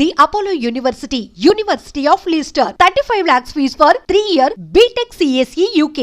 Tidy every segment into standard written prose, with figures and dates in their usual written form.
The Apollo University, University of Leicester, 35 lakhs fees for 3-year BTech CSE UK.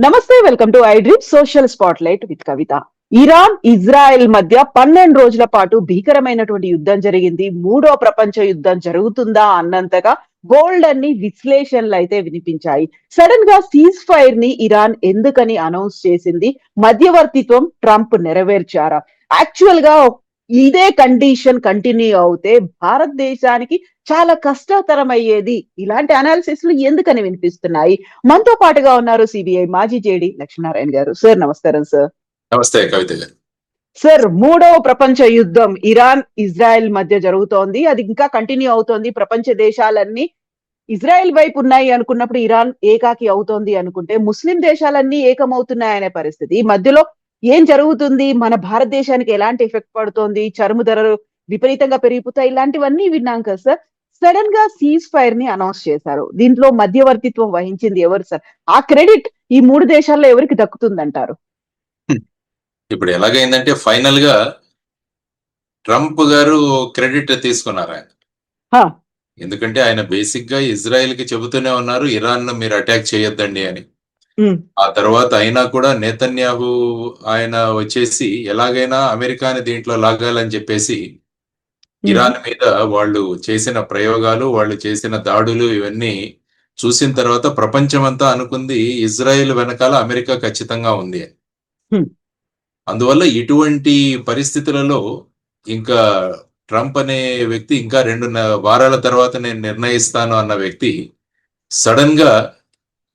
నమస్తే, welcome to I dream social spot light with Kavitha. Iran Israel మధ్య 12 రోజుల పాటు భీకరమైనటువంటి యుద్ధం జరిగింది. మూడో ప్రపంచ యుద్ధం జరుగుతుందా అన్నంతగా బోల్డ్ అన్ని విశ్లేషణలు అయితే వినిపించాయి. సడన్ గా సీజ్ ఫైర్ ని ఇరాన్ ఎందుకని అనౌన్స్ చేసింది? మధ్యవర్తిత్వం ట్రంప్ నెరవేర్చారా? యాక్చువల్ గా ఇదే కండిషన్ కంటిన్యూ అవుతే భారతదేశానికి చాలా కష్టతరం అయ్యేది. ఇలాంటి అనాలిసిస్ లు ఎందుకని వినిపిస్తున్నాయి? మనతో పాటుగా ఉన్నారు సిబిఐ మాజీ జేడి లక్ష్మీనారాయణ గారు. సార్ నమస్కారం. సార్ నమస్తే కవిత గారు. సార్, మూడవ ప్రపంచ యుద్ధం ఇరాన్ ఇజ్రాయెల్ మధ్య జరుగుతోంది. అది ఇంకా కంటిన్యూ అవుతోంది. ప్రపంచ దేశాలన్నీ ఇజ్రాయెల్ వైపు ఉన్నాయి అనుకున్నప్పుడు ఇరాన్ ఏకాకి అవుతోంది అనుకుంటే ముస్లిం దేశాలన్నీ ఏకమవుతున్నాయనే పరిస్థితి. ఈ మధ్యలో ఏం జరుగుతుంది? మన భారతదేశానికి ఎలాంటి ఎఫెక్ట్ పడుతోంది? చరుము ధరలు విపరీతంగా పెరిగిపోతాయి. ఇలాంటివన్నీ విన్నాం కదా సార్. సడన్ గా సీజ్ ఫైర్ ని అనౌన్స్ చేశారు. దీంట్లో మధ్యవర్తిత్వం వహించింది ఎవరు సార్? ఆ క్రెడిట్ ఈ మూడు దేశాల్లో ఎవరికి దక్కుతుందంటారు? ఇప్పుడు ఎలాగైందంటే ఫైనల్ గా ట్రంప్ గారు క్రెడిట్ తీసుకున్నారు ఆయన. ఎందుకంటే ఆయన బేసిక్ గా ఇజ్రాయెల్ కి చెబుతూనే ఉన్నారు ఇరాన్ మీరు అటాక్ చేయొద్దండి అని. ఆ తర్వాత అయినా కూడా నేతన్యాహు ఆయన వచ్చేసి ఎలాగైనా అమెరికాని దీంట్లో లాగాలని చెప్పేసి ఇరాన్ మీద వాళ్ళు చేసిన ప్రయోగాలు, వాళ్ళు చేసిన దాడులు ఇవన్నీ చూసిన తర్వాత ప్రపంచమంతా అనుకుంది ఇజ్రాయెల్ వెనకాల అమెరికా ఖచ్చితంగా ఉంది అని. అందువల్ల ఇటువంటి పరిస్థితులలో ఇంకా ట్రంప్ అనే వ్యక్తి ఇంకా 2 వారాల తర్వాత నేను నిర్ణయిస్తాను అన్న వ్యక్తి సడన్ గా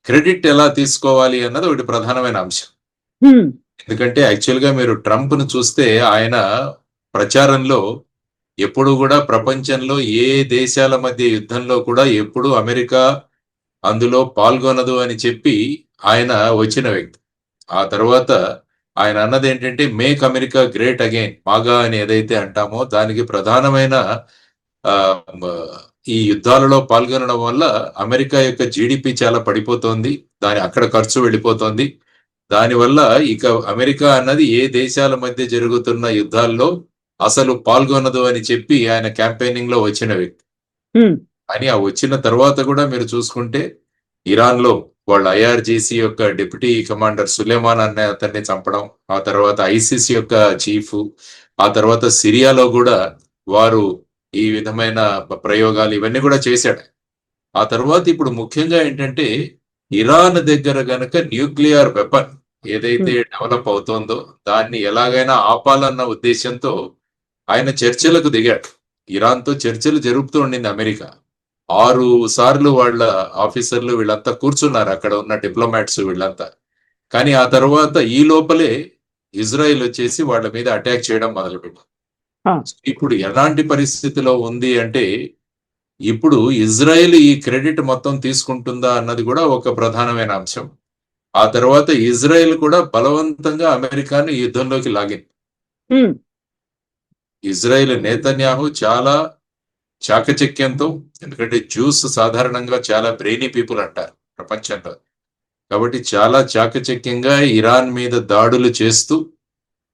క్రెడిట్ ఎలా తీసుకోవాలి అన్నది ఒకటి ప్రధానమైన అంశం. ఎందుకంటే యాక్చువల్ గా మీరు ట్రంప్ ను చూస్తే ఆయన ప్రచారంలో ఎప్పుడు కూడా ప్రపంచంలో ఏ దేశాల మధ్య యుద్ధంలో కూడా ఎప్పుడు అమెరికా అందులో పాల్గొనదు అని చెప్పి ఆయన వచ్చిన వ్యక్తి. ఆ తర్వాత ఆయన అన్నది ఏంటంటే మేక్ అమెరికా గ్రేట్ అగైన్, మాగా అని ఏదైతే అంటామో దానికి ప్రధానమైన ఈ యుద్ధాలలో పాల్గొనడం వల్ల అమెరికా యొక్క జీడిపి చాలా పడిపోతోంది, దాని అక్కడ ఖర్చు వెళ్ళిపోతోంది. దానివల్ల ఇక అమెరికా అన్నది ఏ దేశాల మధ్య జరుగుతున్న యుద్ధాల్లో అసలు పాల్గొనదు అని చెప్పి ఆయన క్యాంపెయినింగ్ లో వచ్చిన వ్యక్తి. అని ఆ వచ్చిన తర్వాత కూడా మీరు చూసుకుంటే ఇరాన్ లో వాళ్ళ ఐఆర్జీసీ యొక్క డిప్యూటీ కమాండర్ సులేమాన్ అనే అతన్ని చంపడం, ఆ తర్వాత ఐసిస్ యొక్క చీఫ్, ఆ తర్వాత సిరియాలో కూడా వారు ఈ విధమైన ప్రయోగాలు ఇవన్నీ కూడా చేశాడు. ఆ తర్వాత ఇప్పుడు ముఖ్యంగా ఏంటంటే ఇరాన్ దగ్గర గనక న్యూక్లియర్ వెపన్ ఏదైతే డెవలప్ అవుతోందో దాన్ని ఎలాగైనా ఆపాలన్న ఉద్దేశంతో ఆయన చర్చలకు దిగాడు. ఇరాన్ తో చర్చలు జరుపుతూ ఉండింది అమెరికా. 6 సార్లు వాళ్ళ ఆఫీసర్లు వీళ్ళంతా కూర్చున్నారు, అక్కడ ఉన్న డిప్లొమాట్స్ వీళ్ళంతా. కానీ ఆ తర్వాత ఈ లోపలే ఇజ్రాయెల్ వచ్చేసి వాళ్ళ మీద అటాక్ చేయడం మొదలుపెట్టింది. ఇప్పుడు ఎలాంటి పరిస్థితిలో ఉంది అంటే ఇప్పుడు ఇజ్రాయెల్ ఈ క్రెడిట్ మొత్తం తీసుకుంటుందా అన్నది కూడా ఒక ప్రధానమైన అంశం. ఆ తర్వాత ఇజ్రాయెల్ కూడా బలవంతంగా అమెరికాను ఈ యుద్ధంలోకి లాగింది. ఇజ్రాయెల్ నేతన్యాహు చాలా చాకచక్యంతో, ఎందుకంటే జ్యూస్ సాధారణంగా చాలా బ్రెయినీ పీపుల్ అంటారు ప్రపంచంలో, కాబట్టి చాలా చాకచక్యంగా ఇరాన్ మీద దాడులు చేస్తూ,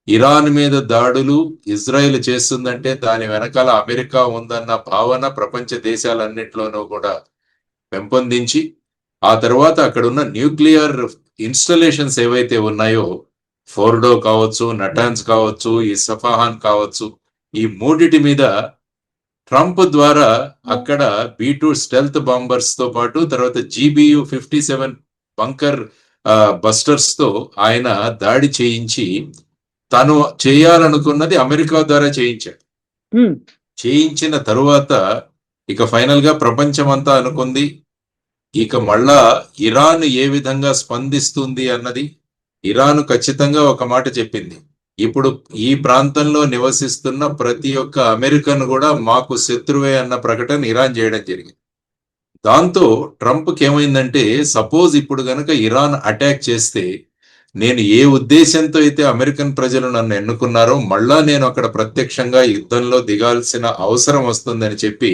ఇరాన్ మీద దాడులు ఇజ్రాయెల్ చేస్తుందంటే దాని వెనకాల అమెరికా ఉందన్న భావన ప్రపంచ దేశాలన్నింటిలోనూ కూడా పెంపొందించి, ఆ తర్వాత అక్కడున్న న్యూక్లియర్ ఇన్స్టాలేషన్స్ ఏవైతే ఉన్నాయో, ఫోర్డో కావచ్చు, నటాన్స్ కావచ్చు, ఈ సఫాహాన్ కావచ్చు, ఈ మూడిటి మీద ట్రంప్ ద్వారా అక్కడ B-2 స్టెల్త్ బాంబర్స్ తో పాటు తర్వాత GBU-57 బంకర్ బస్టర్స్ తో ఆయన దాడి చేయించి తను చేయాలనుకున్నది అమెరికా ద్వారా చేయించాడు. చేయించిన తరువాత ఇక ఫైనల్ గా ప్రపంచం అంతా అనుకుంది ఇక మళ్ళా ఇరాన్ ఏ విధంగా స్పందిస్తుంది అన్నది. ఇరాన్ ఖచ్చితంగా ఒక మాట చెప్పింది, ఇప్పుడు ఈ ప్రాంతంలో నివసిస్తున్న ప్రతి ఒక్క అమెరికన్ కూడా మాకు శత్రువే అన్న ప్రకటన ఇరాన్ చేయడం జరిగింది. దాంతో ట్రంప్కి ఏమైందంటే సపోజ్ ఇప్పుడు గనక ఇరాన్ అటాక్ చేస్తే నేను ఏ ఉద్దేశంతో అయితే అమెరికన్ ప్రజలు నన్ను ఎన్నుకున్నారో మళ్ళా నేను అక్కడ ప్రత్యక్షంగా యుద్ధంలో దిగాల్సిన అవసరం వస్తుందని చెప్పి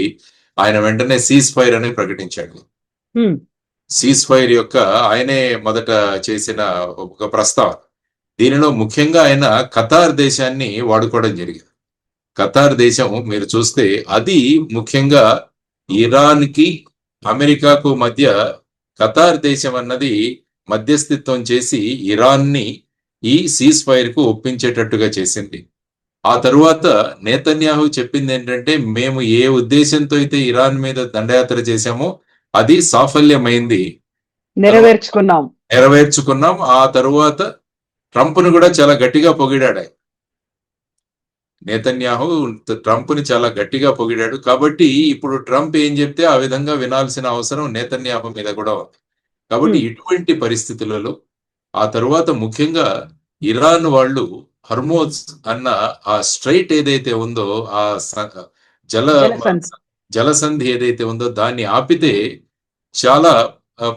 ఆయన వెంటనే సీజ్ ఫైర్ అని ప్రకటించాడు. సీజ్ ఫైర్ యొక్క ఆయనే మొదట చేసిన ఒక ప్రస్తావన. దీనిలో ముఖ్యంగా ఆయన ఖతార్ దేశాన్ని వాడుకోవడం జరిగింది. ఖతార్ దేశం మీరు చూస్తే అది ముఖ్యంగా ఇరాన్కి అమెరికాకు మధ్య ఖతార్ దేశం అన్నది మధ్యస్థిత్వం చేసి ఇరాన్ని ఈ సీజ్ ఫైర్ కు ఒప్పించేటట్టుగా చేసింది. ఆ తరువాత నేతన్యాహు చెప్పింది ఏంటంటే, మేము ఏ ఉద్దేశంతో అయితే ఇరాన్ మీద దండయాత్ర చేశామో అది సాఫల్యమైంది, నెరవేర్చుకున్నాం. ఆ తరువాత ట్రంప్ ను కూడా చాలా గట్టిగా పొగిడాడు ఆయన. నేతన్యాహు ట్రంప్ ని చాలా గట్టిగా పొగిడాడు. కాబట్టి ఇప్పుడు ట్రంప్ ఏం చెప్తే ఆ విధంగా వినాల్సిన అవసరం నేతన్యాహు మీద కూడా ఉంది. కాబట్టి ఇటువంటి పరిస్థితులలో ఆ తరువాత ముఖ్యంగా ఇరాన్ వాళ్ళు హర్మోజ్ అన్న ఆ స్ట్రైట్ ఏదైతే ఉందో, ఆ జలసంధి ఏదైతే ఉందో దాన్ని ఆపితే చాలా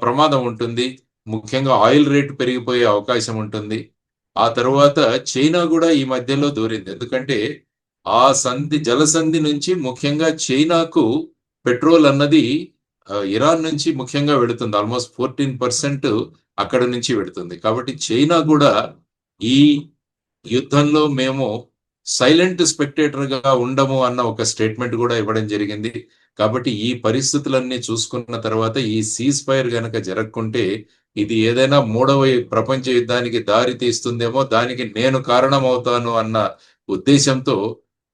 ప్రమాదం ఉంటుంది. ముఖ్యంగా ఆయిల్ రేట్ పెరిగిపోయే అవకాశం ఉంటుంది. ఆ తర్వాత చైనా కూడా ఈ మధ్యలో దూరింది. ఎందుకంటే ఆ జలసంధి నుంచి ముఖ్యంగా చైనాకు పెట్రోల్ అన్నది ఇరాన్ నుంచి ముఖ్యంగా వెళుతుంది. ఆల్మోస్ట్ 14% అక్కడ నుంచి వెళుతుంది. కాబట్టి చైనా కూడా ఈ యుద్ధంలో మేము సైలెంట్ స్పెక్టేటర్ గా ఉండము అన్న ఒక స్టేట్మెంట్ కూడా ఇవ్వడం జరిగింది. కాబట్టి ఈ పరిస్థితులన్నీ చూసుకున్న తర్వాత ఈ సీజ్ ఫైర్ గనక జరగకుంటే ఇది ఏదైనా 3వ ప్రపంచ యుద్ధానికి దారి తీస్తుందేమో, దానికి నేను కారణమవుతాను అన్న ఉద్దేశంతో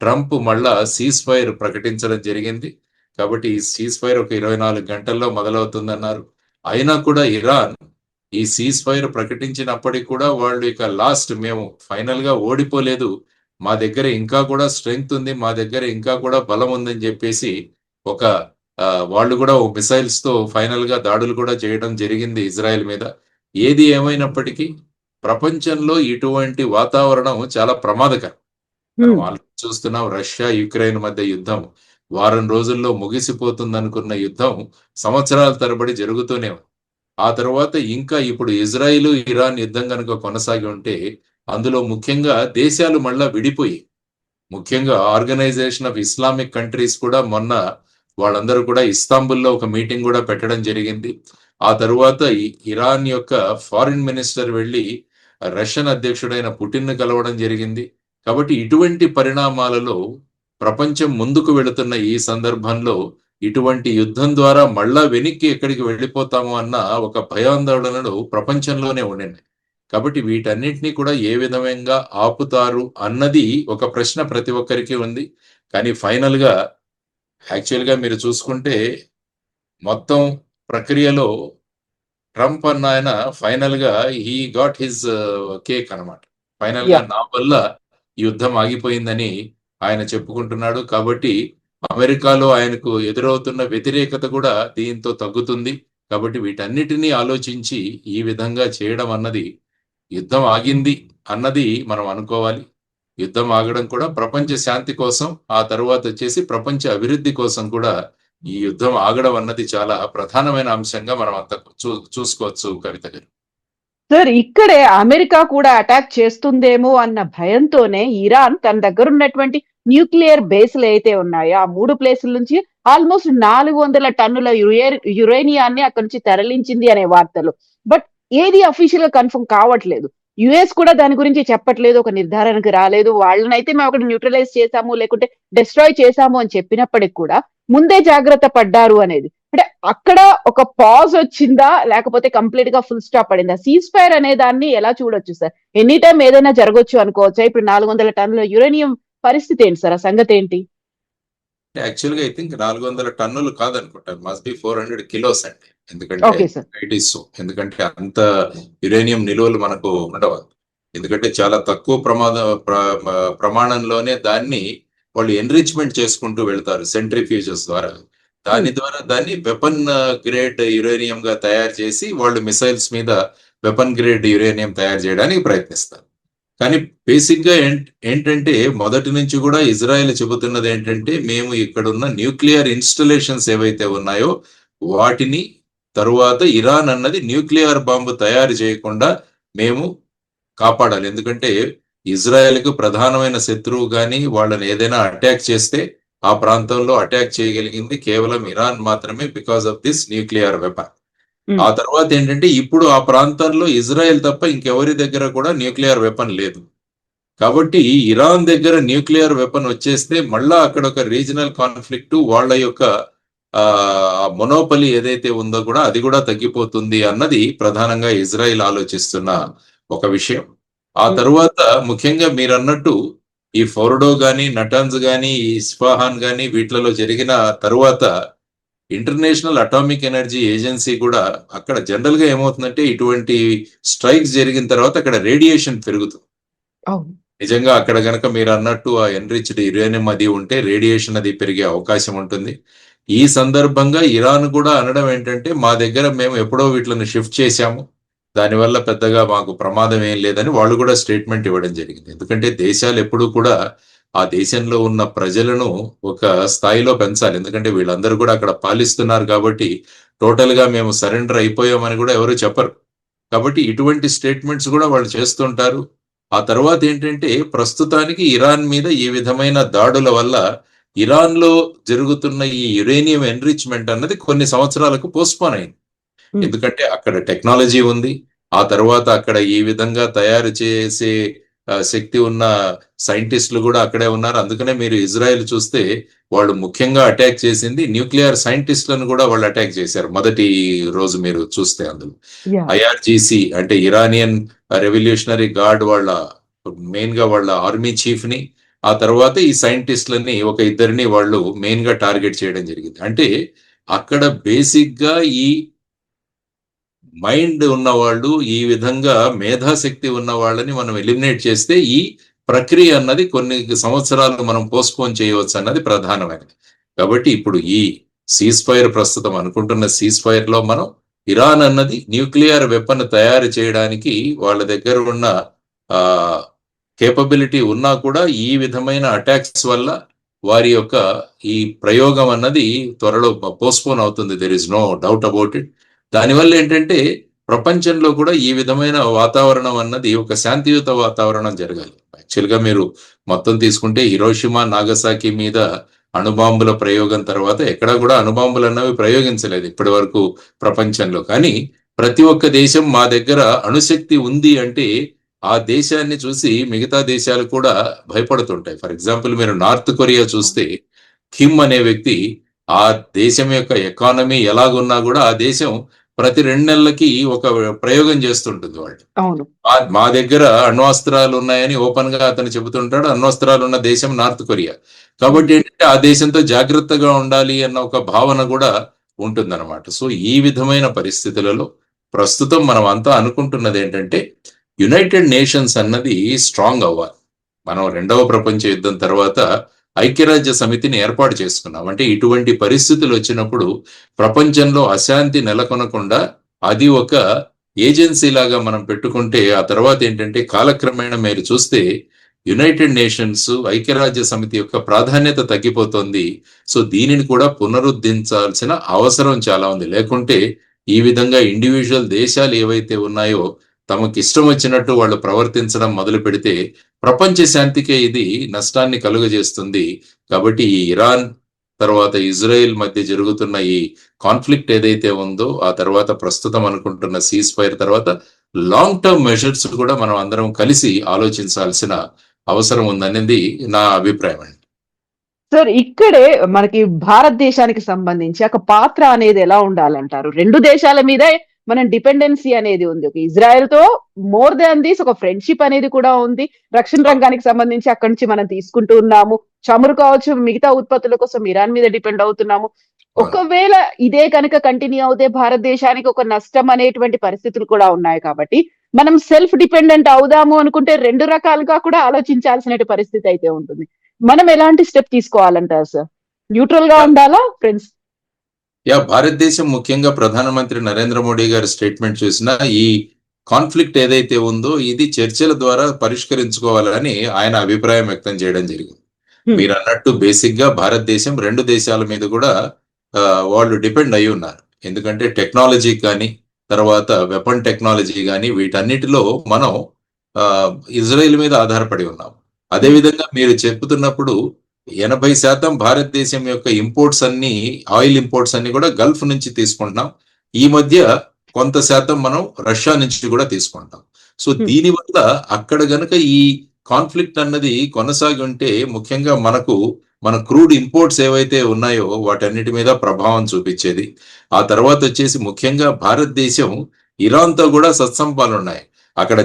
ట్రంప్ మళ్ళా సీజ్ ఫైర్ ప్రకటించడం జరిగింది. కాబట్టి ఈ సీజ్ ఫైర్ ఒక 24 గంటల్లో మొదలవుతుందన్నారు. అయినా కూడా ఇరాన్ ఈ సీజ్ ఫైర్ ప్రకటించినప్పటికీ కూడా వాళ్ళు ఇక మేము ఫైనల్ గా ఓడిపోలేదు, మా దగ్గర ఇంకా కూడా స్ట్రెంగ్త్ ఉంది, మా దగ్గర ఇంకా కూడా బలం ఉందని చెప్పేసి వాళ్ళు కూడా మిసైల్స్ తో ఫైనల్ గా దాడులు కూడా చేయడం జరిగింది ఇజ్రాయెల్ మీద. ఏది ఏమైనప్పటికీ ప్రపంచంలో ఇటువంటి వాతావరణం చాలా ప్రమాదకరం. మనం చూస్తున్నాం, రష్యా యుక్రెయిన్ మధ్య యుద్ధం వారం రోజుల్లో ముగిసిపోతుంది అనుకున్న యుద్ధం సంవత్సరాల తరబడి జరుగుతూనే ఉంది. ఆ తర్వాత ఇంకా ఇప్పుడు ఇజ్రాయిల్ ఇరాన్ యుద్ధం కనుక కొనసాగి ఉంటే అందులో ముఖ్యంగా దేశాలు మళ్ళా విడిపోయి, ముఖ్యంగా ఆర్గనైజేషన్ ఆఫ్ ఇస్లామిక్ కంట్రీస్ కూడా మొన్న వాళ్ళందరూ కూడా ఇస్తాంబుల్లో ఒక మీటింగ్ కూడా పెట్టడం జరిగింది. ఆ తరువాత ఇరాన్ యొక్క ఫారిన్ మినిస్టర్ వెళ్ళి రష్యన్ అధ్యక్షుడైన పుటిన్ ను కలవడం జరిగింది. కాబట్టి ఇటువంటి పరిణామాలలో ప్రపంచం ముందుకు వెళుతున్న ఈ సందర్భంలో ఇటువంటి యుద్ధం ద్వారా మళ్ళా వెనక్కి ఎక్కడికి వెళ్ళిపోతాము అన్న ఒక భయాందోళనలు ప్రపంచంలోనే ఉండింది. కాబట్టి వీటన్నిటినీ కూడా ఏ విధంగా ఆపుతారు అన్నది ఒక ప్రశ్న ప్రతి ఒక్కరికి ఉంది. కానీ ఫైనల్ గా యాక్చువల్ గా మీరు చూసుకుంటే మొత్తం ప్రక్రియలో ట్రంప్ అన్న ఆయన ఫైనల్ గా హీ గాట్ హిజ్ కేక్ అన్నమాట. ఫైనల్ గా నా వల్ల యుద్ధం ఆగిపోయిందని ఆయన చెప్పుకుంటున్నాడు. కాబట్టి అమెరికాలో ఆయనకు ఎదురవుతున్న వ్యతిరేకత కూడా దీంతో తగ్గుతుంది. కాబట్టి వీటన్నిటినీ ఆలోచించి ఈ విధంగా చేయడం అన్నది, యుద్ధం ఆగింది అన్నది మనం అనుకోవాలి. యుద్ధం ఆగడం కూడా ప్రపంచ శాంతి కోసం, ఆ తర్వాత వచ్చేసి ప్రపంచ అభివృద్ధి కోసం కూడా ఈ యుద్ధం ఆగడం అన్నది చాలా ప్రధానమైన అంశంగా మనం అంత చూసుకోవచ్చు. కవిత గారు, సార్, ఇక్కడే అమెరికా కూడా అటాక్ చేస్తుందేమో అన్న భయంతోనే ఇరాన్ తన దగ్గర ఉన్నటువంటి న్యూక్లియర్ బేస్లు అయితే ఉన్నాయో ఆ 3 ప్లేసుల నుంచి ఆల్మోస్ట్ 400 టన్నుల యురేనియాన్ని అక్కడి నుంచి తరలించింది అనే వార్తలు. బట్ ఏది అఫీషియల్ గా కన్ఫర్మ్ కావట్లేదు. యుఎస్ కూడా దాని గురించి చెప్పట్లేదు, ఒక నిర్ధారణకు రాలేదు. వాళ్ళనైతే మేము ఒకటి న్యూట్రలైజ్ చేశాము లేకుంటే డిస్ట్రాయ్ చేశాము అని చెప్పినప్పటికి కూడా ముందే జాగ్రత్త పడ్డారు అనేది. అంటే అక్కడ ఒక పాజ్ వచ్చిందా లేకపోతే కంప్లీట్ గా ఫుల్ స్టాప్ పడిందా? సీజ్ ఫైర్ అనే దాన్ని ఎలా చూడొచ్చు సార్? ఎనీ టైం ఏదైనా జరగొచ్చు అనుకోవచ్చా? ఇప్పుడు 400 టన్నుల యురేనియం పరిస్థితి ఏంటి సార్? ఆ సంగతి ఏంటి? యాక్చువల్ గా ఐ థింక్ 400 టన్నులు కాదనుకుంటాను, మస్ట్ బి 400 కిలోస్ అండి. ఎందుకంటే అంత యురేనియం నిల్వలు మనకు ఉండవు. ఎందుకంటే చాలా తక్కువ ప్రమాణంలోనే దాన్ని వాళ్ళు ఎన్రిచ్మెంట్ చేసుకుంటూ వెళ్తారు సెంట్రిఫ్యూజెస్ ద్వారా. దాన్ని వెపన్ గ్రేడ్ యురేనియం గా తయారు చేసి వాళ్ళు మిసైల్స్ మీద వెపన్ గ్రేడ్ యురేనియం తయారు చేయడానికి ప్రయత్నిస్తారు. కానీ బేసిక్ గా ఏంటంటే మొదటి నుంచి కూడా ఇజ్రాయెల్ చెబుతున్నది ఏంటంటే, మేము ఇక్కడున్న న్యూక్లియర్ ఇన్స్టలేషన్స్ ఏవైతే ఉన్నాయో వాటిని, తరువాత ఇరాన్ అన్నది న్యూక్లియర్ బాంబు తయారు చేయకుండా మేము కాపాడాలి. ఎందుకంటే ఇజ్రాయెల్ కు ప్రధానమైన శత్రువు గాని వాళ్ళని ఏదైనా అటాక్ చేస్తే ఆ ప్రాంతంలో అటాక్ చేయగలిగింది కేవలం ఇరాన్ మాత్రమే, because of this nuclear weapon. ఆ తర్వాత ఏంటంటే ఇప్పుడు ఆ ప్రాంతంలో ఇజ్రాయెల్ తప్ప ఇంకెవరి దగ్గర కూడా న్యూక్లియర్ వెపన్ లేదు. కాబట్టి ఇరాన్ దగ్గర న్యూక్లియర్ వెపన్ వచ్చేస్తే మళ్ళా అక్కడ ఒక రీజనల్ కాన్ఫ్లిక్ట్, వాళ్ళ యొక్క మొనోపలి ఏదైతే ఉందో కూడా అది కూడా తగ్గిపోతుంది అన్నది ప్రధానంగా ఇజ్రాయెల్ ఆలోచిస్తున్న ఒక విషయం. ఆ తరువాత ముఖ్యంగా మీరు అన్నట్టు ఈ ఫోర్డో గాని, నటాన్స్ గాని, ఈ ఇస్ఫహాన్ గాని వీటిలలో జరిగిన తరువాత ఇంటర్నేషనల్ అటామిక్ ఎనర్జీ ఏజెన్సీ కూడా అక్కడ జనరల్ గా ఏమవుతుందంటే ఇటువంటి స్ట్రైక్స్ జరిగిన తర్వాత అక్కడ రేడియేషన్ పెరుగుతుంది. నిజంగా అక్కడ గనక మీరు అన్నట్టు ఆ ఎన్రిచ్డ్ యురేనియం అది ఉంటే రేడియేషన్ అది పెరిగే అవకాశం ఉంటుంది. ఈ సందర్భంగా ఇరాన్ కూడా అనడం ఏంటంటే మా దగ్గర మేము ఎప్పుడో వీటిని షిఫ్ట్ చేశాము, దానివల్ల పెద్దగా మాకు ప్రమాదం ఏం లేదని వాళ్ళు కూడా స్టేట్మెంట్ ఇవ్వడం జరిగింది. ఎందుకంటే దేశాలు ఎప్పుడూ కూడా ఆ దేశంలో ఉన్న ప్రజలను ఒక స్థాయిలో పెంచాలి. ఎందుకంటే వీళ్ళందరూ కూడా అక్కడ పాలిస్తున్నారు కాబట్టి టోటల్ గా మేము సరెండర్ అయిపోయామని కూడా ఎవరు చెప్పరు. కాబట్టి ఇటువంటి స్టేట్మెంట్స్ కూడా వాళ్ళు చేస్తుంటారు. ఆ తర్వాత ఏంటంటే ప్రస్తుతానికి ఇరాన్ మీద ఈ విధమైన దాడుల వల్ల ఇరాన్ లో జరుగుతున్న ఈ యురేనియం ఎన్రిచ్మెంట్ అన్నది కొన్ని సంవత్సరాలకు పోస్ట్పోన్ అయింది. ఎందుకంటే అక్కడ టెక్నాలజీ ఉంది, ఆ తర్వాత అక్కడ ఈ విధంగా తయారు చేసే శక్తి ఉన్న సైంటిస్టులు కూడా అక్కడే ఉన్నారు. అందుకనే మీరు ఇజ్రాయెల్ చూస్తే వాళ్ళు ముఖ్యంగా అటాక్ చేసింది న్యూక్లియర్ సైంటిస్టులను కూడా వాళ్ళు అటాక్ చేశారు మొదటి రోజు. మీరు చూస్తే అందులో ఐఆర్జీసీ అంటే ఇరానియన్ రెవల్యూషనరీ గార్డ్ వాళ్ళ మెయిన్ గా వాళ్ళ ఆర్మీ చీఫ్ ని, ఆ తర్వాత ఈ సైంటిస్టులని ఒక ఇద్దరిని వాళ్ళు మెయిన్ గా టార్గెట్ చేయడం జరిగింది. అంటే అక్కడ బేసిక్ గా ఈ మైండ్ ఉన్న వాళ్ళు, ఈ విధంగా మేధాశక్తి ఉన్న వాళ్ళని మనం ఎలిమినేట్ చేస్తే ఈ ప్రక్రియ అన్నది కొన్ని సంవత్సరాలు మనం పోస్ట్పోన్ చేయవచ్చు అన్నది ప్రధానమైనది. కాబట్టి ఇప్పుడు ఈ సీజ్ ఫైర్, ప్రస్తుతం అనుకుంటున్న సీజ్ ఫైర్ లో మనం ఇరాన్ అన్నది న్యూక్లియర్ వెపన్ తయారు చేయడానికి వాళ్ళ దగ్గర ఉన్న కేపబిలిటీ ఉన్నా కూడా ఈ విధమైన అటాక్స్ వల్ల వారి యొక్క ఈ ప్రయోగం అన్నది త్వరలో పోస్ట్పోన్ అవుతుంది. There is no doubt about it. దానివల్ల ఏంటంటే ప్రపంచంలో కూడా ఈ విధమైన వాతావరణం అన్నది ఒక శాంతియుత వాతావరణం జరగాలి. యాక్చువల్గా మీరు మొత్తం తీసుకుంటే హిరోషిమా, నాగసాకి మీద అణుబాంబుల ప్రయోగం తర్వాత ఎక్కడా కూడా అణుబాంబులు అన్నవి ప్రయోగించలేదు ఇప్పటి వరకు ప్రపంచంలో. కానీ ప్రతి ఒక్క దేశం మా దగ్గర అణుశక్తి ఉంది అంటే ఆ దేశాన్ని చూసి మిగతా దేశాలు కూడా భయపడుతుంటాయి. ఫర్ ఎగ్జాంపుల్ మీరు నార్త్ కొరియా చూస్తే కిమ్ అనే వ్యక్తి ఆ దేశం యొక్క ఎకానమీ ఎలాగున్నా కూడా ఆ దేశం ప్రతి 2 నెలలకి ఒక ప్రయోగం చేస్తుంటుంది. వాళ్ళు మా దగ్గర అణ్వస్త్రాలు ఉన్నాయని ఓపెన్ గా అతను చెబుతుంటాడు. అణ్వస్త్రాలు ఉన్న దేశం నార్త్ కొరియా. కాబట్టి ఏంటంటే ఆ దేశంతో జాగ్రత్తగా ఉండాలి అన్న ఒక భావన కూడా ఉంటుందన్నమాట. సో ఈ విధమైన పరిస్థితులలో ప్రస్తుతం మనం అంతా అనుకుంటున్నది ఏంటంటే యునైటెడ్ నేషన్స్ అన్నది స్ట్రాంగ్ అవ్వాలి. మనం 2వ ప్రపంచ యుద్ధం తర్వాత ఐక్యరాజ్య సమితిని ఏర్పాటు చేసుకున్నాం. అంటే ఇటువంటి పరిస్థితులు వచ్చినప్పుడు ప్రపంచంలో అశాంతి నెలకొనకుండా అది ఒక ఏజెన్సీ లాగా మనం పెట్టుకుంటే ఆ తర్వాత ఏంటంటే కాలక్రమేణా మీరు చూస్తే యునైటెడ్ నేషన్స్, ఐక్యరాజ్య సమితి యొక్క ప్రాధాన్యత తగ్గిపోతుంది. సో దీనిని కూడా పునరుద్ధరించాల్సిన అవసరం చాలా ఉంది. లేకుంటే ఈ విధంగా ఇండివిజువల్ దేశాలు ఏవైతే ఉన్నాయో తమకి ఇష్టం వచ్చినట్టు వాళ్ళు ప్రవర్తించడం మొదలు పెడితే ప్రపంచ శాంతికే ఇది నష్టాన్ని కలుగజేస్తుంది. కాబట్టి ఈ ఇరాన్ తర్వాత ఇజ్రాయెల్ మధ్య జరుగుతున్న ఈ కాన్ఫ్లిక్ట్ ఏదైతే ఉందో, ఆ తర్వాత ప్రస్తుతం అనుకుంటున్న సీజ్ ఫైర్ తర్వాత లాంగ్ టర్మ్ మెజర్స్ కూడా మనం అందరం కలిసి ఆలోచించాల్సిన అవసరం ఉందనేది నా అభిప్రాయం అండి. సార్, ఇక్కడే మనకి భారతదేశానికి సంబంధించి ఒక పాత్ర అనేది ఎలా ఉండాలంటారు? 2 దేశాల మీదే మనం డిపెండెన్సీ అనేది ఉంది. ఒక ఇజ్రాయెల్ తో మోర్ దాన్ దిస్ ఒక ఫ్రెండ్షిప్ అనేది కూడా ఉంది. రక్షణ రంగానికి సంబంధించి అక్కడి నుంచి మనం తీసుకుంటూ ఉన్నాము. చమురు కావచ్చు, మిగతా ఉత్పత్తుల కోసం ఇరాన్ మీద డిపెండ్ అవుతున్నాము. ఒకవేళ ఇదే కనుక కంటిన్యూ అవుతే భారతదేశానికి ఒక నష్టం అనేటువంటి పరిస్థితులు కూడా ఉన్నాయి. కాబట్టి మనం సెల్ఫ్ డిపెండెంట్ అవుదాము అనుకుంటే 2 రకాలుగా కూడా ఆలోచించాల్సిన పరిస్థితి అయితే ఉంటుంది. మనం ఎలాంటి స్టెప్ తీసుకోవాలంటారు సార్? న్యూట్రల్ గా ఉండాలా ఫ్రెండ్స్? భారతదేశం ముఖ్యంగా ప్రధానమంత్రి నరేంద్ర మోడీ గారి స్టేట్మెంట్ చూసినా ఈ కాన్ఫ్లిక్ట్ ఏదైతే ఉందో ఇది చర్చల ద్వారా పరిష్కరించుకోవాలని ఆయన అభిప్రాయం వ్యక్తం చేయడం జరిగింది. మీరు అన్నట్టు బేసిక్ గా భారతదేశం 2 దేశాల మీద కూడా వాళ్ళు డిపెండ్ అయి ఉన్నారు. ఎందుకంటే టెక్నాలజీ కానీ తర్వాత వెపన్ టెక్నాలజీ కానీ వీటన్నిటిలో మనం ఇజ్రాయెల్ మీద ఆధారపడి ఉన్నాం. అదేవిధంగా మీరు చెప్తున్నప్పుడు 80% భారతదేశం యొక్క ఇంపోర్ట్స్ అన్ని, ఆయిల్ ఇంపోర్ట్స్ అన్ని కూడా గల్ఫ్ నుంచి తీసుకుంటున్నాం. ఈ మధ్య కొంత శాతం మనం రష్యా నుంచి కూడా తీసుకుంటాం. సో దీనివల్ల అక్కడ గనక ఈ కాన్ఫ్లిక్ట్ అన్నది కొనసాగి ఉంటే ముఖ్యంగా మన క్రూడ్ ఇంపోర్ట్స్ ఏవైతే ఉన్నాయో వాటన్నిటి మీద ప్రభావం చూపించేది. ఆ తర్వాత వచ్చేసి ముఖ్యంగా భారతదేశం ఇరాన్తో కూడా సత్సంబంధాలు ఉన్నాయి. అక్కడ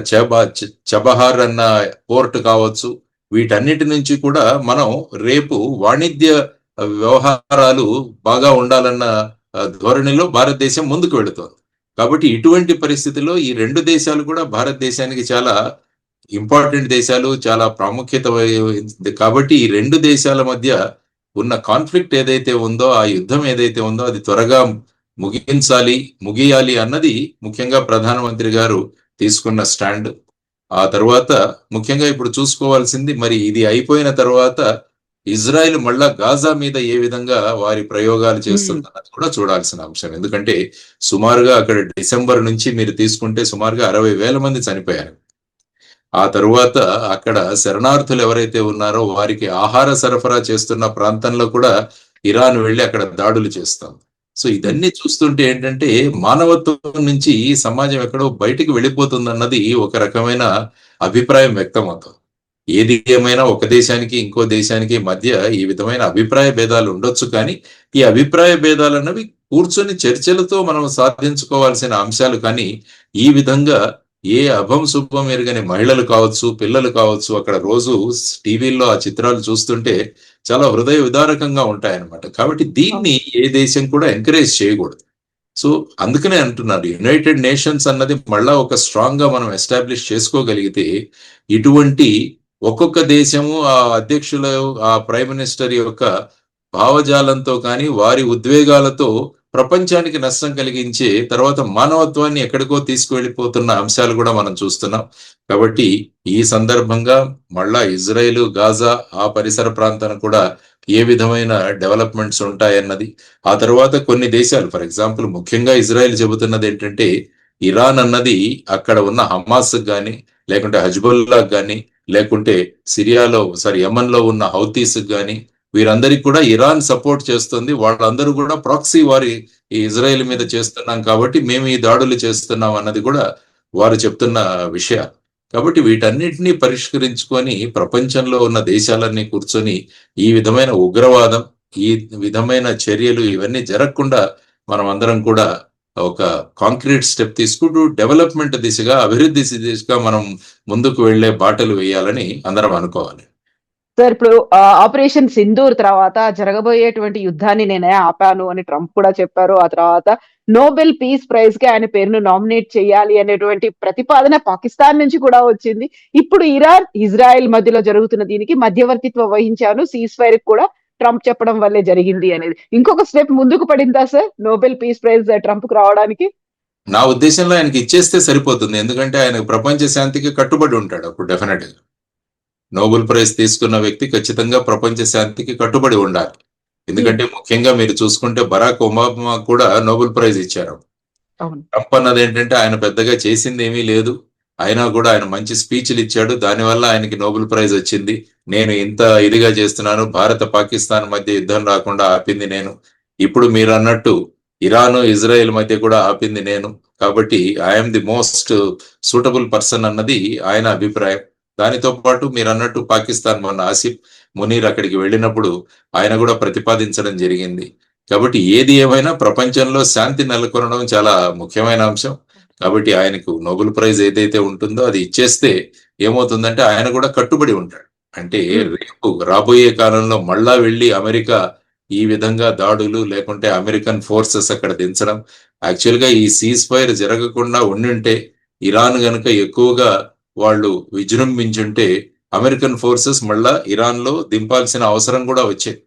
చబహార్ అన్న పోర్ట్ కావచ్చు, వీటన్నిటి నుంచి కూడా మనం రేపు వాణిజ్య వ్యవహారాలు బాగా ఉండాలన్న ధోరణిలో భారతదేశం ముందుకు వెళుతోంది. కాబట్టి ఇటువంటి పరిస్థితుల్లో ఈ రెండు దేశాలు కూడా భారతదేశానికి చాలా ఇంపార్టెంట్ దేశాలు, చాలా ప్రాముఖ్యత కాబట్టి ఈ రెండు దేశాల మధ్య ఉన్న కాన్ఫ్లిక్ట్ ఏదైతే ఉందో, ఆ యుద్ధం ఏదైతే ఉందో అది త్వరగా ముగియాలి అన్నది ముఖ్యంగా ప్రధానమంత్రి గారు తీసుకున్న స్టాండ్. ఆ తర్వాత ముఖ్యంగా ఇప్పుడు చూసుకోవాల్సింది, మరి ఇది అయిపోయిన తర్వాత ఇజ్రాయెల్ మళ్ళా గాజా మీద ఏ విధంగా వారి ప్రయోగాలు చేస్తుందన్నది కూడా చూడాల్సిన అంశం. ఎందుకంటే సుమారుగా అక్కడ డిసెంబర్ నుంచి మీరు తీసుకుంటే సుమారుగా 60,000 మంది చనిపోయారు. ఆ తరువాత అక్కడ శరణార్థులు ఎవరైతే ఉన్నారో వారికి ఆహార సరఫరా చేస్తున్న ప్రాంతంలో కూడా ఇరాన్ వెళ్ళి అక్కడ దాడులు చేస్తాం. సో ఇదన్నీ చూస్తుంటే ఏంటంటే మానవత్వం నుంచి సమాజం ఎక్కడో బయటికి వెళ్ళిపోతుందన్నది ఒక రకమైన అభిప్రాయం వ్యక్తం అవుతుంది. ఏది ఏమైనా ఒక దేశానికి ఇంకో దేశానికి మధ్య ఈ విధమైన అభిప్రాయ భేదాలు ఉండొచ్చు, కానీ ఈ అభిప్రాయ భేదాలు అన్నవి కూర్చొని చర్చలతో మనం సాధించుకోవాల్సిన అంశాలు. కానీ ఈ విధంగా ఏ అభం శుభం ఎరగని మహిళలు కావచ్చు, పిల్లలు కావచ్చు, అక్కడ రోజు టీవీల్లో ఆ చిత్రాలు చూస్తుంటే చాలా హృదయ విదారకంగా ఉంటాయన్నమాట. కాబట్టి దీన్ని ఏ దేశం కూడా ఎంకరేజ్ చేయకూడదు. సో అందుకనే అంటున్నారు, యునైటెడ్ నేషన్స్ అన్నది మళ్ళా ఒక స్ట్రాంగ్ గా మనం ఎస్టాబ్లిష్ చేసుకోగలిగితే ఇటువంటి ఒక్కొక్క దేశము ఆ అధ్యక్షుల, ఆ ప్రైమ్ మినిస్టర్ యొక్క భావజాలంతో కానీ వారి ఉద్వేగాలతో ప్రపంచానికి నష్టం కలిగించే తర్వాత మానవత్వాన్ని ఎక్కడికో తీసుకువెళ్ళిపోతున్న అంశాలు కూడా మనం చూస్తున్నాం. కాబట్టి ఈ సందర్భంగా మళ్ళా ఇజ్రాయెల్, గాజా ఆ పరిసర ప్రాంతాన్ని కూడా ఏ విధమైన డెవలప్మెంట్స్ ఉంటాయన్నది, ఆ తర్వాత కొన్ని దేశాలు, ఫర్ ఎగ్జాంపుల్ ముఖ్యంగా ఇజ్రాయెల్ చెబుతున్నది ఏంటంటే ఇరాన్ అన్నది అక్కడ ఉన్న హమాస్ కానీ, లేకుంటే హజ్బుల్లా కానీ, లేకుంటే యమన్ లో ఉన్న హౌతీస్ కానీ, వీరందరికీ కూడా ఇరాన్ సపోర్ట్ చేస్తుంది. వాళ్ళందరూ కూడా ప్రాక్సీ వారి ఈ ఇజ్రాయెల్ మీద చేస్తున్నాం కాబట్టి మేము ఈ దాడులు చేస్తున్నాం అన్నది కూడా వారు చెప్తున్న విషయాలు. కాబట్టి వీటన్నిటినీ పరిష్కరించుకొని ప్రపంచంలో ఉన్న దేశాలన్నీ కూర్చొని ఈ విధమైన ఉగ్రవాదం, ఈ విధమైన చర్యలు ఇవన్నీ జరగకుండా మనం అందరం కూడా ఒక కాంక్రీట్ స్టెప్ తీసుకుంటూ డెవలప్మెంట్ దిశగా, అభివృద్ధి దిశగా మనం ముందుకు వెళ్లే బాటలు వేయాలని అందరం అనుకోవాలి. సార్, ఇప్పుడు ఆపరేషన్ సింధూర్ తర్వాత జరగబోయేటువంటి యుద్ధాన్ని నేనే ఆపాను అని ట్రంప్ కూడా చెప్పారు. ఆ తర్వాత నోబెల్ పీస్ ప్రైజ్ కి ఆయన పేరును నామినేట్ చేయాలి అనేటువంటి ప్రతిపాదన పాకిస్తాన్ నుంచి కూడా వచ్చింది. ఇప్పుడు ఇరాన్, ఇజ్రాయెల్ మధ్యలో జరుగుతున్న దీనికి మధ్యవర్తిత్వం వహించాను, సీజ్ ఫైర్ కూడా ట్రంప్ చెప్పడం వల్లే జరిగింది అనేది ఇంకొక స్టెప్ ముందుకు పడిందా sir Nobel peace prize Trump కు రావడానికి? నా ఉద్దేశంలో ఆయనకి ఇచ్చేస్తే సరిపోతుంది. ఎందుకంటే ఆయన ప్రపంచ శాంతికి కట్టుబడి ఉంటాడు. అప్పుడు డెఫినెట్ గా నోబెల్ ప్రైజ్ తీసుకున్న వ్యక్తి ఖచ్చితంగా ప్రపంచ శాంతికి కట్టుబడి ఉండాలి. ఎందుకంటే ముఖ్యంగా మీరు చూసుకుంటే బరాక్ ఒబామా కూడా నోబెల్ ప్రైజ్ ఇచ్చారు. ట్రంప్ అన్నది ఏంటంటే ఆయన పెద్దగా చేసింది ఏమీ లేదు, అయినా కూడా ఆయన మంచి స్పీచ్లు ఇచ్చాడు, దానివల్ల ఆయనకి నోబెల్ ప్రైజ్ వచ్చింది. నేను ఇంత ఇదిగా చేస్తున్నాను, భారత పాకిస్తాన్ మధ్య యుద్ధం రాకుండా ఆపింది నేను, ఇప్పుడు మీరు అన్నట్టు ఇరాను ఇజ్రాయెల్ మధ్య కూడా ఆపింది నేను, కాబట్టి I'm the most suitable person అన్నది ఆయన అభిప్రాయం. దానితో పాటు మీరు అన్నట్టు పాకిస్తాన్ మొన్న ఆసిఫ్ మునీర్ అక్కడికి వెళ్ళినప్పుడు ఆయన కూడా ప్రతిపాదించడం జరిగింది. కాబట్టి ఏది ఏమైనా ప్రపంచంలో శాంతి నెలకొనడం చాలా ముఖ్యమైన అంశం. కాబట్టి ఆయనకు నోబెల్ ప్రైజ్ ఏదైతే ఉంటుందో అది ఇచ్చేస్తే ఏమవుతుందంటే ఆయన కూడా కట్టుబడి ఉంటాడు. అంటే రేపు రాబోయే కాలంలో మళ్ళా వెళ్ళి అమెరికా ఈ విధంగా దాడులు, లేకుంటే అమెరికన్ ఫోర్సెస్ అక్కడ దించడం, యాక్చువల్ గా ఈ సీజ్ ఫైర్ జరగకుండా ఉండింటే, ఇరాన్ గనుక ఎక్కువగా వాళ్ళు విజృంభించుంటే అమెరికన్ ఫోర్సెస్ మళ్ళా ఇరాన్ లో దింపాల్సిన అవసరం కూడా వచ్చేది.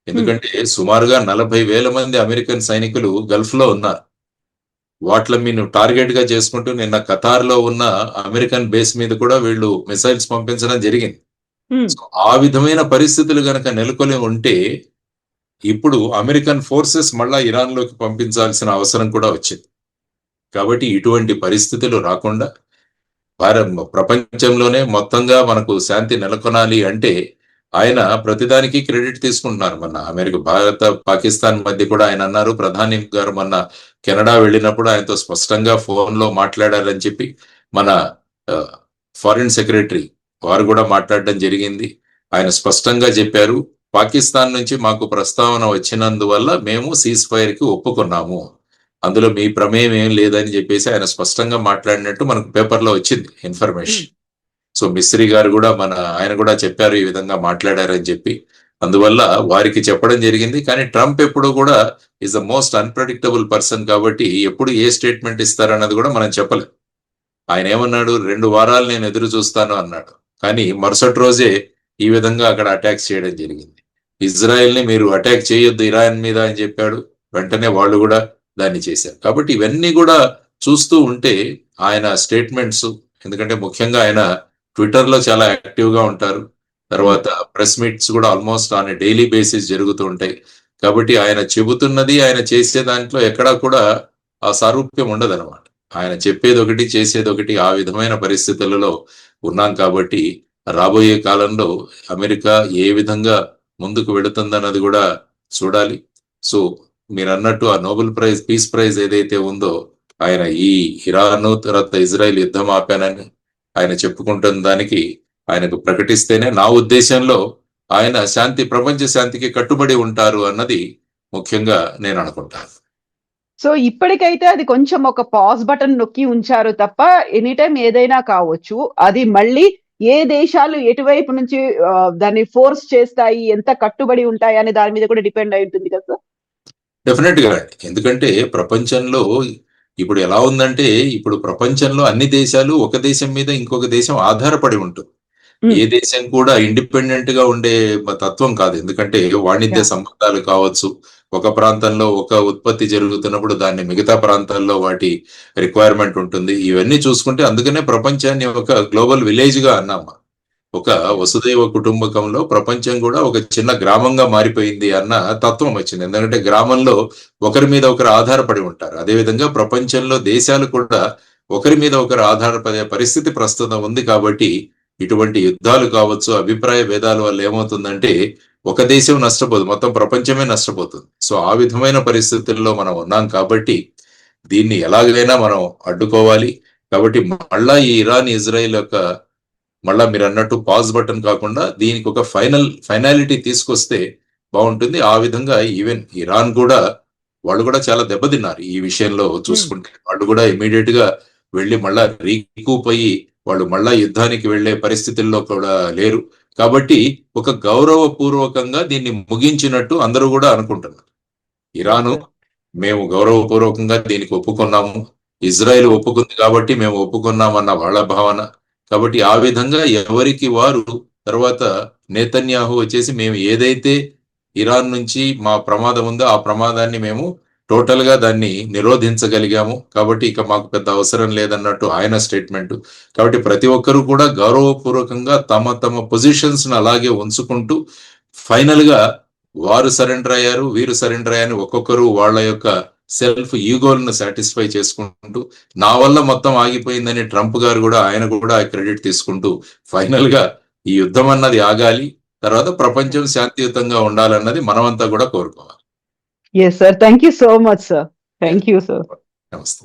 ఎందుకంటే సుమారుగా 40,000 మంది అమెరికన్ సైనికులు గల్ఫ్ లో ఉన్నారు. వాటిని మీరు టార్గెట్ గా చేసుకుంటూ నిన్న ఖతార్ లో ఉన్న అమెరికన్ బేస్ మీద కూడా వీళ్ళు మిసైల్స్ పంపించడం జరిగింది. ఆ విధమైన పరిస్థితులు గనక నెలకొని ఉంటే ఇప్పుడు అమెరికన్ ఫోర్సెస్ మళ్ళా ఇరాన్ లోకి పంపించాల్సిన అవసరం కూడా వచ్చింది. కాబట్టి ఇటువంటి పరిస్థితులు రాకుండా ప్రపంచంలోనే మొత్తంగా మనకు శాంతి నెలకొనాలి అంటే ఆయన ప్రతిదానికి క్రెడిట్ తీసుకుంటున్నారు. మొన్న అమెరికా భారత పాకిస్తాన్ మధ్య కూడా ఆయన అన్నారు. ప్రధాని గారు మొన్న కెనడా వెళ్ళినప్పుడు ఆయనతో స్పష్టంగా ఫోన్ లో మాట్లాడాలని చెప్పి మన ఫారిన్ సెక్రటరీ వారు కూడా మాట్లాడడం జరిగింది. ఆయన స్పష్టంగా చెప్పారు, పాకిస్తాన్ నుంచి మాకు ప్రస్తావన వచ్చినందువల్ల మేము సీజ్ ఫైర్ కి ఒప్పుకున్నాము, అందులో మీ ప్రమేయం ఏం లేదని చెప్పేసి ఆయన స్పష్టంగా మాట్లాడినట్టు మనకు పేపర్లో వచ్చింది ఇన్ఫర్మేషన్. సో మిస్రీ గారు కూడా ఆయన కూడా చెప్పారు ఈ విధంగా మాట్లాడారని చెప్పి. అందువల్ల వారికి చెప్పడం జరిగింది. కానీ ట్రంప్ ఎప్పుడు కూడా is the most unpredictable person కాబట్టి ఎప్పుడు ఏ స్టేట్మెంట్ ఇస్తారన్నది కూడా మనం చెప్పలేం. ఆయన ఏమన్నాడు, 2 వారాలు నేను ఎదురు చూస్తాను అన్నాడు. కానీ మరుసటి రోజే ఈ విధంగా అక్కడ అటాక్స్ చేయడం జరిగింది. ఇజ్రాయెల్ ని మీరు అటాక్ చేయొద్దు ఇరాన్ మీద అని చెప్పాడు. వెంటనే వాళ్ళు కూడా దాన్ని చేశారు. కాబట్టి ఇవన్నీ కూడా చూస్తూ ఉంటే ఆయన స్టేట్మెంట్స్, ఎందుకంటే ముఖ్యంగా ఆయన ట్విట్టర్ లో చాలా యాక్టివ్ గా ఉంటారు. తర్వాత ప్రెస్ మీట్స్ కూడా ఆల్మోస్ట్ ఆన్ డైలీ బేసిస్ జరుగుతూ ఉంటాయి. కాబట్టి ఆయన చెబుతున్నది ఆయన చేసే దాంట్లో ఎక్కడా కూడా ఆ సారూప్యం ఉండదన్నమాట. ఆయన చెప్పేది ఒకటి చేసేది ఒకటి, ఆ విధమైన పరిస్థితులలో ఉన్నాం. కాబట్టి రాబోయే కాలంలో అమెరికా ఏ విధంగా ముందుకు వెళుతుందన్నది కూడా చూడాలి. సో మీరు అన్నట్టు ఆ నోబెల్ ప్రైజ్, పీస్ ప్రైజ్ ఏదైతే ఉందో, ఆయన ఈ ఇరాన్ తర్వాత ఇజ్రాయెల్ యుద్ధం ఆపానని ఆయన చెప్పుకుంటున్న దానికి ఆయనకు ప్రకటిస్తేనే నా ఉద్దేశంలో ఆయన ప్రపంచ శాంతికి కట్టుబడి ఉంటారు అన్నది ముఖ్యంగా నేను అనుకుంటాను. సో ఇప్పటికైతే అది కొంచెం ఒక పాజ్ బటన్ నొక్కి ఉంచారు తప్ప ఎనీ టైం ఏదైనా కావచ్చు. అది మళ్ళీ ఏ దేశాలు ఎటువైపు నుంచి దాన్ని ఫోర్స్ చేస్తాయి, ఎంత కట్టుబడి ఉంటాయి అనే దాని మీద కూడా డిపెండ్ అయి ఉంటుంది కదా సార్. డెఫినెట్ గా, ఎందుకంటే ప్రపంచంలో ఇప్పుడు ఎలా ఉందంటే, ఇప్పుడు ప్రపంచంలో అన్ని దేశాలు ఒక దేశం మీద ఇంకొక దేశం ఆధారపడి ఉంటుంది. ఏ దేశం కూడా ఇండిపెండెంట్ గా ఉండే తత్వం కాదు. ఎందుకంటే వాణిజ్య సంబంధాలు కావచ్చు, ఒక ప్రాంతంలో ఒక ఉత్పత్తి జరుగుతున్నప్పుడు దాన్ని మిగతా ప్రాంతాల్లో వాటి రిక్వైర్మెంట్ ఉంటుంది. ఇవన్నీ చూసుకుంటే అందుకనే ప్రపంచాన్ని ఒక గ్లోబల్ విలేజ్ గా అన్నాం. ఒక వసుదైవ కుటుంబకంలో ప్రపంచం కూడా ఒక చిన్న గ్రామంగా మారిపోయింది అన్న తత్వం వచ్చింది. ఎందుకంటే గ్రామంలో ఒకరి మీద ఒకరు ఆధారపడి ఉంటారు. అదేవిధంగా ప్రపంచంలో దేశాలు కూడా ఒకరి మీద ఒకరు ఆధారపడే పరిస్థితి ప్రస్తుతం ఉంది. కాబట్టి ఇటువంటి యుద్ధాలు కావచ్చు, అభిప్రాయ భేదాల వల్ల ఏమవుతుందంటే ఒక దేశం నష్టపోదు, మొత్తం ప్రపంచమే నష్టపోతుంది. సో ఆ విధమైన పరిస్థితుల్లో మనం ఉన్నాం. కాబట్టి దీన్ని ఎలాగైనా మనం అడ్డుకోవాలి. కాబట్టి మళ్ళా ఈ ఇరాన్ ఇజ్రాయిల్ యొక్క మళ్ళా మీరు అన్నట్టు పాజ్ బటన్ కాకుండా దీనికి ఒక ఫైనాలిటీ తీసుకొస్తే బాగుంటుంది. ఆ విధంగా ఈవెన్ ఇరాన్ కూడా వాళ్ళు కూడా చాలా దెబ్బతిన్నారు ఈ విషయంలో చూసుకుంటే. వాళ్ళు కూడా ఇమీడియట్ గా వెళ్ళి మళ్ళా రీకూప్ అయ్యి వాళ్ళు మళ్ళా యుద్ధానికి వెళ్లే పరిస్థితుల్లో కూడా లేరు. కాబట్టి ఒక గౌరవపూర్వకంగా దీన్ని ముగించినట్టు అందరూ కూడా అనుకుంటున్నారు. ఇరాను మేము గౌరవపూర్వకంగా దీనికి ఒప్పుకున్నాము, ఇజ్రాయెల్ ఒప్పుకుంది కాబట్టి మేము ఒప్పుకున్నామన్న వాళ్ళ భావన. కాబట్టి ఆ విధంగా ఎవరికి వారు, తర్వాత నేతన్యాహు వచ్చేసి మేము ఏదైతే ఇరాన్ నుంచి మా ప్రమాదం ఉందో ఆ ప్రమాదాన్ని మేము టోటల్ గా దాన్ని నిరోధించగలిగాము, కాబట్టి ఇక మాకు పెద్ద అవసరం లేదన్నట్టు ఆయన స్టేట్మెంట్. కాబట్టి ప్రతి ఒక్కరూ కూడా గౌరవపూర్వకంగా తమ తమ పొజిషన్స్ ను అలాగే ఉంచుకుంటూ ఫైనల్ గా వారు సరెండర్ అయ్యారు, వీరు సరెండర్ అయ్యారు, ఒక్కొక్కరు వాళ్ళ యొక్క సెల్ఫ్ ఈగోలను సాటిస్ఫై చేసుకుంటూ నా వల్ల మొత్తం ఆగిపోయిందని ట్రంప్ గారు కూడా ఆయన కూడా క్రెడిట్ తీసుకుంటూ ఫైనల్ గా ఈ యుద్ధం అన్నది ఆగాలి, తర్వాత ప్రపంచం శాంతియుతంగా ఉండాలన్నది మనమంతా కూడా కోరుకోవాలి. Yes, sir. Thank you so much, sir. Thank you, sir. నమస్తే.